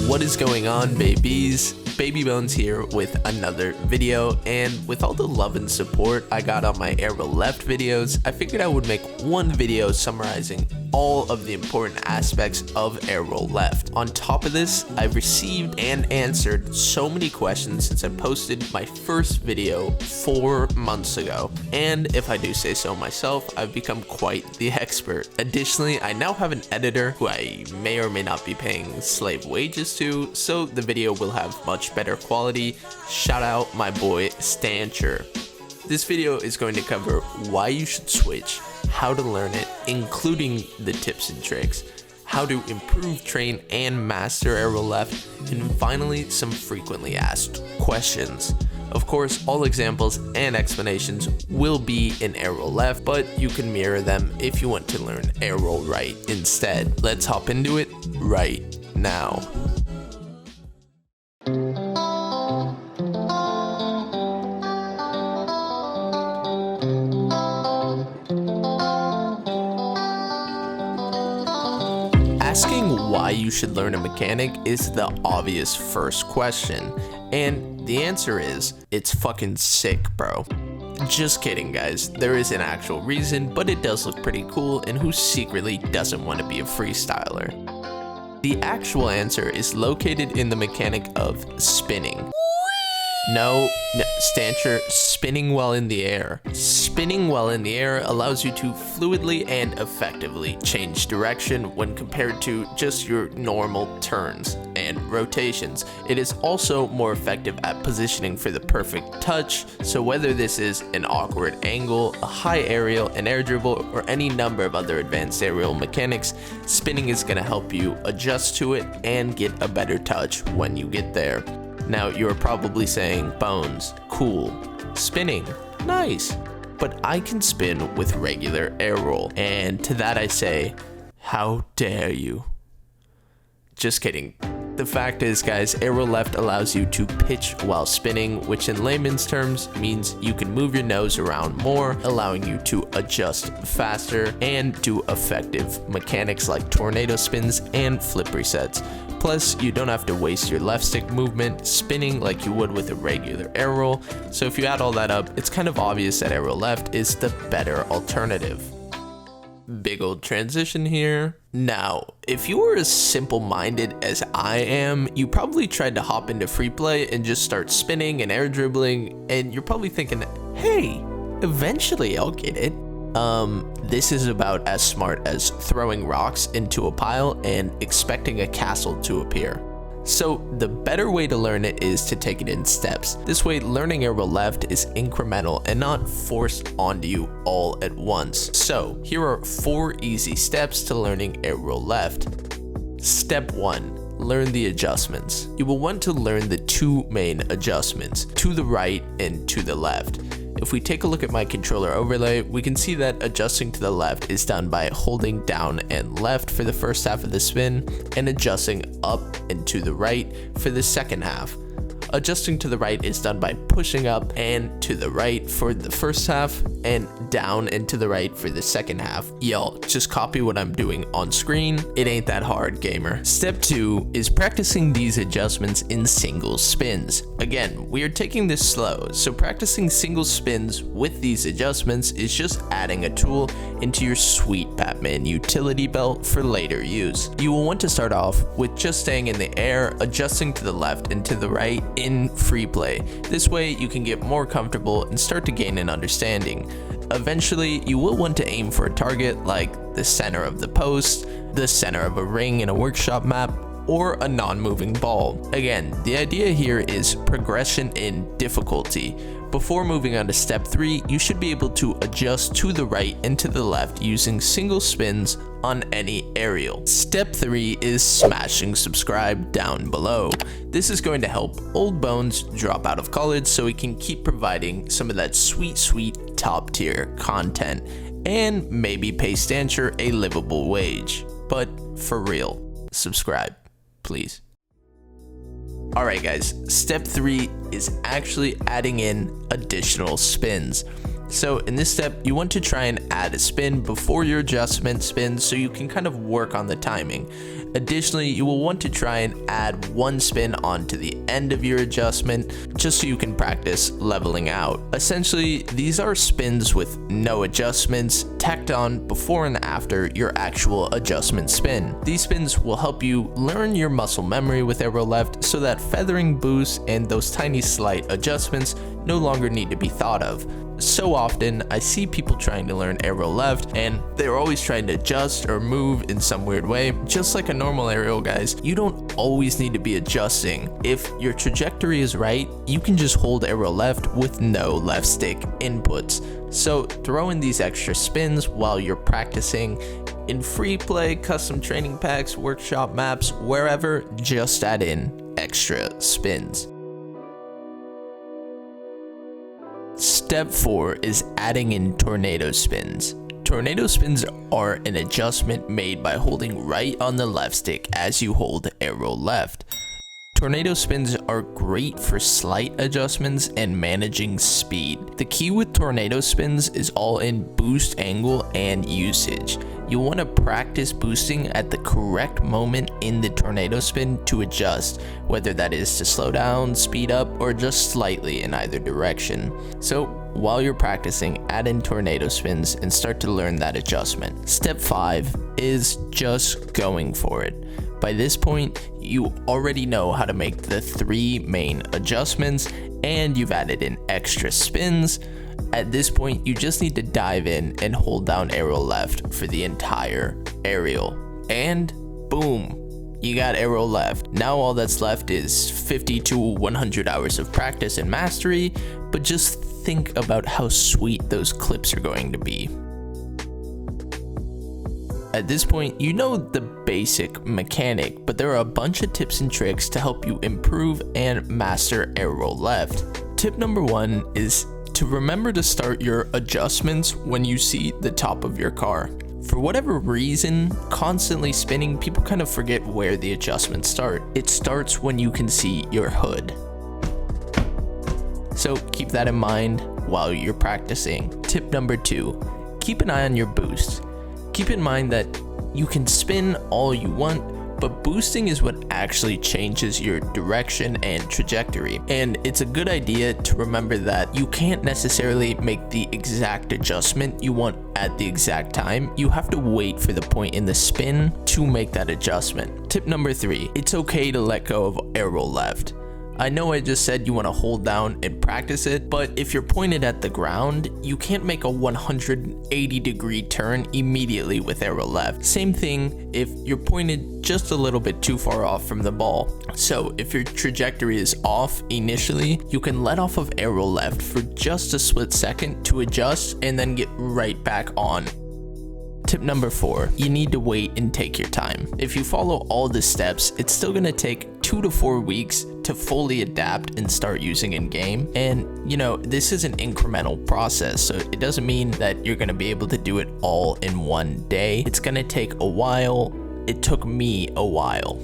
What is going on, babies? Baby Bonez here with another video, and with all the love and support I got on my aerial left videos, I figured I would make one video summarizing all of the important aspects of aerial left. On top of this, I've received and answered so many questions since I posted my first video 4 months ago, and if I do say so myself, I've become quite the expert. Additionally, I now have an editor who I may or may not be paying slave wages to, so the video will have much better quality. Shout out my boy Stancher. This video is going to cover why you should switch, how to learn it, including the tips and tricks, how to improve, train, and master aerial left, and finally some frequently asked questions. Of course, all examples and explanations will be in aerial left, but you can mirror them if you want to learn aerial right instead. Let's hop into it right now. Asking why you should learn a mechanic is the obvious first question, and the answer is, it's fucking sick, bro. Just kidding, guys. There is an actual reason, but it does look pretty cool, and who secretly doesn't want to be a freestyler? The actual answer is located in the mechanic of spinning. No, Stancher, spinning while in the air. Spinning while in the air allows you to fluidly and effectively change direction when compared to just your normal turns and rotations. It is also more effective at positioning for the perfect touch, so whether this is an awkward angle, a high aerial, an air dribble, or any number of other advanced aerial mechanics, spinning is going to help you adjust to it and get a better touch when you get there. Now, you're probably saying, Bonez, cool, spinning, nice, but I can spin with regular air roll. And to that I say, how dare you? Just kidding. The fact is, guys, aerial left allows you to pitch while spinning, which in layman's terms means you can move your nose around more, allowing you to adjust faster and do effective mechanics like tornado spins and flip resets. Plus, you don't have to waste your left stick movement spinning like you would with a regular air roll. So if you add all that up, it's kind of obvious that aerial left is the better alternative. Big old transition here. Now, if you were as simple-minded as I am, you probably tried to hop into free play and just start spinning and air dribbling, and you're probably thinking, hey, eventually I'll get it. This is about as smart as throwing rocks into a pile and expecting a castle to appear. So the better way to learn it is to take it in steps. This way, learning aerial left is incremental and not forced onto you all at once. So here are 4 easy steps to learning aerial left. Step 1. Learn the adjustments. You will want to learn the 2 main adjustments, to the right and to the left. If we take a look at my controller overlay, we can see that adjusting to the left is done by holding down and left for the first half of the spin, and adjusting up and to the right for the second half. Adjusting to the right is done by pushing up and to the right for the first half, and down and to the right for the second half. Y'all, just copy what I'm doing on screen. It ain't that hard, gamer. Step 2 is practicing these adjustments in single spins. Again, we are taking this slow, so practicing single spins with these adjustments is just adding a tool into your sweet Batman utility belt for later use. You will want to start off with just staying in the air, adjusting to the left and to the right in free play. This way you can get more comfortable and start to gain an understanding. Eventually, you will want to aim for a target like the center of the post, the center of a ring in a workshop map, or a non-moving ball. Again, the idea here is progression in difficulty. Before moving on to step 3, you should be able to adjust to the right and to the left using single spins on any aerial. Step 3 is smashing subscribe down below. This is going to help old Bonez drop out of college so he can keep providing some of that sweet top tier content and maybe pay Stancher a livable wage. But for real, subscribe, please. Alright guys, step 3 is actually adding in additional spins. So in this step, you want to try and add a spin before your adjustment spins so you can kind of work on the timing. Additionally, you will want to try and add one spin onto the end of your adjustment just so you can practice leveling out. Essentially, these are spins with no adjustments tacked on before and after your actual adjustment spin. These spins will help you learn your muscle memory with aero left so that feathering boosts and those tiny slight adjustments no longer need to be thought of. So often I see people trying to learn aero left and they're always trying to adjust or move in some weird way. Just like a normal aerial, guys, you don't always need to be adjusting. If your trajectory is right, you can just hold aero left with no left stick inputs. So throw in these extra spins while you're practicing. In free play, custom training packs, workshop maps, wherever, just add in extra spins. Step 4 is adding in tornado spins. Tornado spins are an adjustment made by holding right on the left stick as you hold aero left. Tornado spins are great for slight adjustments and managing speed. The key with tornado spins is all in boost angle and usage. You'll want to practice boosting at the correct moment in the tornado spin to adjust, whether that is to slow down, speed up, or just slightly in either direction. So while you're practicing, add in tornado spins and start to learn that adjustment. Step 5 is just going for it. By this point, you already know how to make the 3 main adjustments and you've added in extra spins. At this point, you just need to dive in and hold down aero left for the entire aerial. And boom, you got aero left. Now all that's left is 50 to 100 hours of practice and mastery, but just think about how sweet those clips are going to be. At this point, you know the basic mechanic, but there are a bunch of tips and tricks to help you improve and master aero left. Tip number 1 is to remember to start your adjustments when you see the top of your car. For whatever reason, constantly spinning, people kind of forget where the adjustments start. It starts when you can see your hood. So keep that in mind while you're practicing. Tip number 2, keep an eye on your boost. Keep in mind that you can spin all you want, but boosting is what actually changes your direction and trajectory. And it's a good idea to remember that you can't necessarily make the exact adjustment you want at the exact time. You have to wait for the point in the spin to make that adjustment. Tip number 3, it's okay to let go of aero left. I know I just said you want to hold down and practice it, but if you're pointed at the ground, you can't make a 180-degree turn immediately with aero left. Same thing if you're pointed just a little bit too far off from the ball. So if your trajectory is off initially, you can let off of aero left for just a split second to adjust and then get right back on. Tip number 4, you need to wait and take your time. If you follow all the steps, it's still going to take 2 to 4 weeks to fully adapt and start using in game. And you know, this is an incremental process, so it doesn't mean that you're going to be able to do it all in one day. It's going to take a while. It took me a while.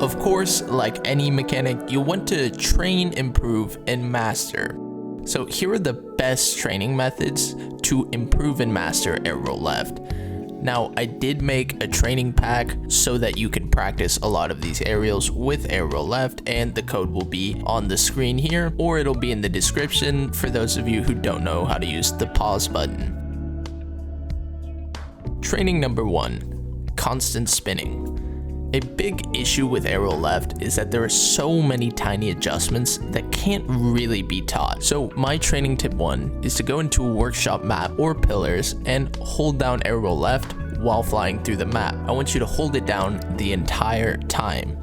Of course, like any mechanic, you want to train, improve, and master. So here are the best training methods to improve and master aero left. Now, I did make a training pack so that you can practice a lot of these aerials with aero left, and the code will be on the screen here, or it'll be in the description for those of you who don't know how to use the pause button. Training number 1, constant spinning. A big issue with aero left is that there are so many tiny adjustments that can't really be taught. So my training tip 1 is to go into a workshop map or pillars and hold down aero left while flying through the map. I want you to hold it down the entire time.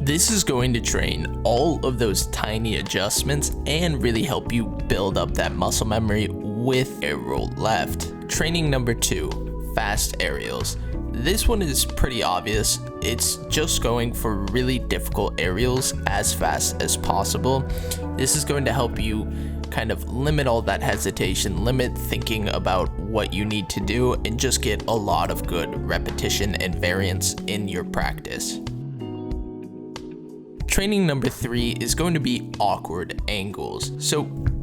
This is going to train all of those tiny adjustments and really help you build up that muscle memory with aero left. Training number 2, fast aerials. This one is pretty obvious. It's just going for really difficult aerials as fast as possible. This is going to help you kind of limit all that hesitation, limit thinking about what you need to do, and just get a lot of good repetition and variance in your practice. Training number 3 is going to be awkward angles. So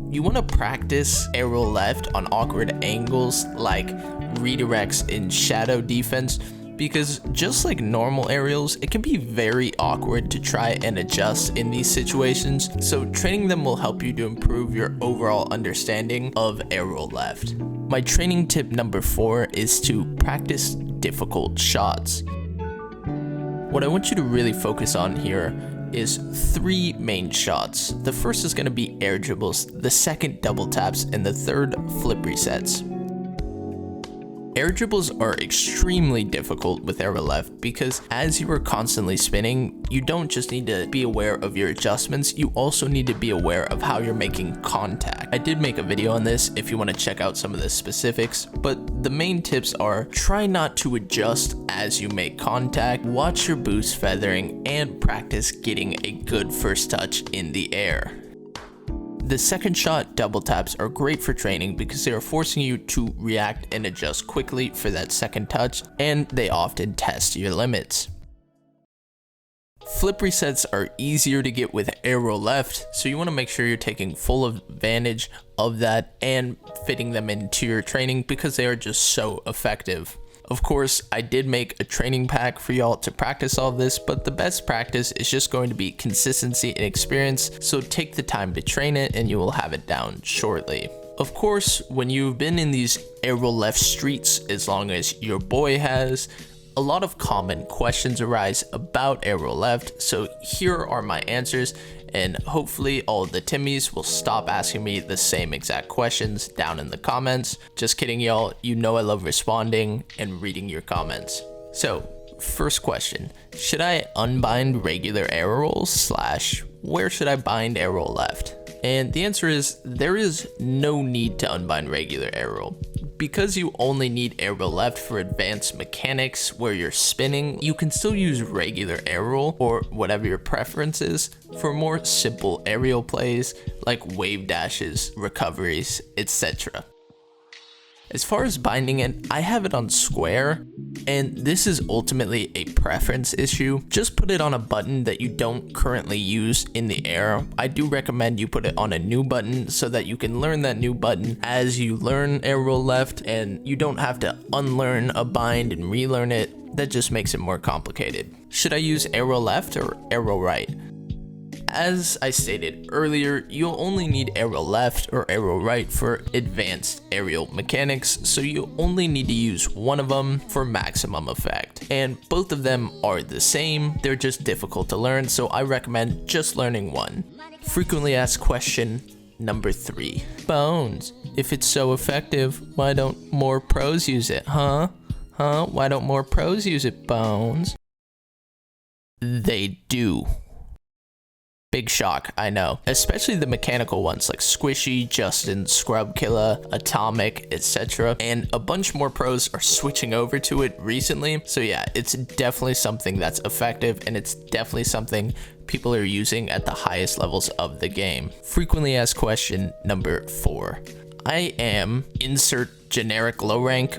you want to practice aero left on awkward angles like redirects in shadow defense, because just like normal aerials, it can be very awkward to try and adjust in these situations. So training them will help you to improve your overall understanding of aero left. My training tip number 4 is to practice difficult shots. What I want you to really focus on here is 3 main shots. The first is going to be air dribbles, the second double taps, and the third flip resets. Air dribbles are extremely difficult with aero left because as you are constantly spinning, you don't just need to be aware of your adjustments, you also need to be aware of how you're making contact. I did make a video on this if you want to check out some of the specifics, but the main tips are try not to adjust as you make contact, watch your boost feathering, and practice getting a good first touch in the air. The second shot double taps are great for training because they are forcing you to react and adjust quickly for that second touch, and they often test your limits. Flip resets are easier to get with aero left, so you want to make sure you're taking full advantage of that and fitting them into your training because they are just so effective. Of course, I did make a training pack for y'all to practice all of this, but the best practice is just going to be consistency and experience, so take the time to train it and you will have it down shortly. Of course, when you've been in these aero left streets as long as your boy has, a lot of common questions arise about aero left, so here are my answers, and hopefully all the Timmies will stop asking me the same exact questions down in the comments. Just kidding, y'all. You know I love responding and reading your comments. So, first question, should I unbind regular aero rolls / where should I bind aero left? And the answer is there is no need to unbind regular aero roll. Because you only need aero left for advanced mechanics where you're spinning, you can still use regular aero roll or whatever your preference is for more simple aerial plays like wave dashes, recoveries, etc. As far as binding it, I have it on square, and this is ultimately a preference issue. Just put it on a button that you don't currently use in the air. I do recommend you put it on a new button so that you can learn that new button as you learn aero left, and you don't have to unlearn a bind and relearn it. That just makes it more complicated. Should I use aero left or aero right? As I stated earlier, you'll only need aero left or aero right for advanced aerial mechanics, so you only need to use one of them for maximum effect. And both of them are the same, they're just difficult to learn, so I recommend just learning one. Frequently asked question number 3. Bonez, if it's so effective, why don't more pros use it, huh? Why don't more pros use it, Bonez? They do. Big shock, I know. Especially the mechanical ones like Squishy, Justin, Scrub Killer, Atomic, etc. And a bunch more pros are switching over to it recently. So yeah, it's definitely something that's effective, and it's definitely something people are using at the highest levels of the game. Frequently asked question number 4. I am insert generic low rank.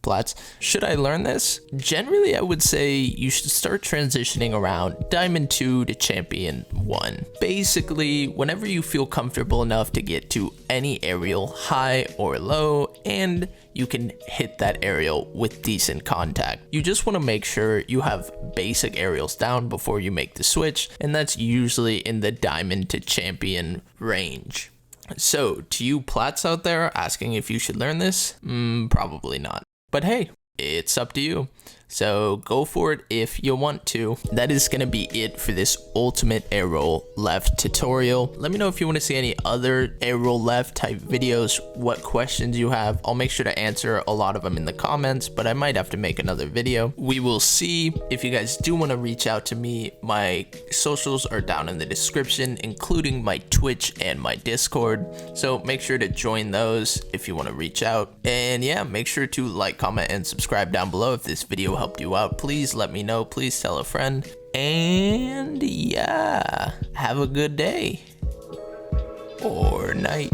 Plats. Should I learn this? Generally, I would say you should start transitioning around Diamond 2 to Champion 1. Basically, whenever you feel comfortable enough to get to any aerial, high or low, and you can hit that aerial with decent contact. You just want to make sure you have basic aerials down before you make the switch, and that's usually in the Diamond to Champion range. So, to you plats out there asking if you should learn this, probably not. But hey, it's up to you. So go for it if you want to. That is going to be it for this ultimate aero left tutorial. Let me know if you want to see any other aero left type videos, what questions you have. I'll make sure to answer a lot of them in the comments, but I might have to make another video. We will see. If you guys do want to reach out to me, my socials are down in the description, including my Twitch and my Discord. So make sure to join those if you want to reach out. And yeah, make sure to like, comment, and subscribe down below if this video helped you out. Please let me know. Please tell a friend. And yeah, have a good day. or night.